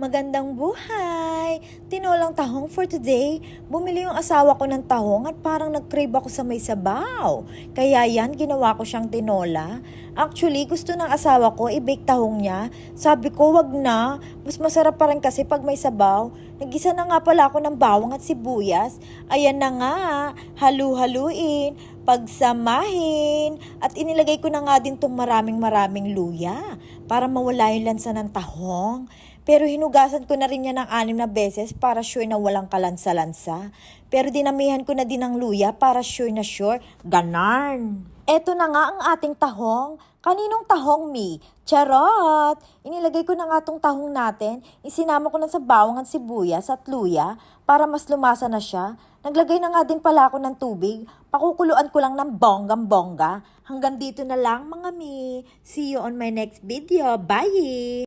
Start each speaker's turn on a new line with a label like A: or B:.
A: Magandang buhay! Tinolang tahong for today. Bumili yung asawa ko ng tahong at parang nag-crave ako sa may sabaw. Kaya yan, ginawa ko siyang tinola. Actually, gusto ng asawa ko i-bake tahong niya. Sabi ko, wag na. Mas masarap pa rin kasi pag may sabaw. Nagisa na nga pala ako ng bawang at sibuyas. Ayan na nga, halu-haluin, pagsamahin. At inilagay ko na nga din tong maraming luya para mawala yung lansa ng tahong. Pero hinugasan ko na rin yan ng 6 na beses para sure na walang kalansa-lansa. Pero dinamihan ko na din ng luya para sure na sure. Ganon. Eto na nga ang ating tahong. Kaninong tahong, Mi? Charot! Inilagay ko na nga tong tahong natin. Isinama ko na sa bawang at sibuyas at luya para mas lumasa na siya. Naglagay na nga din pala ako ng tubig. Pakukuluan ko lang ng bonggang-bongga. Hanggang dito na lang mga Mi. See you on my next video. Bye!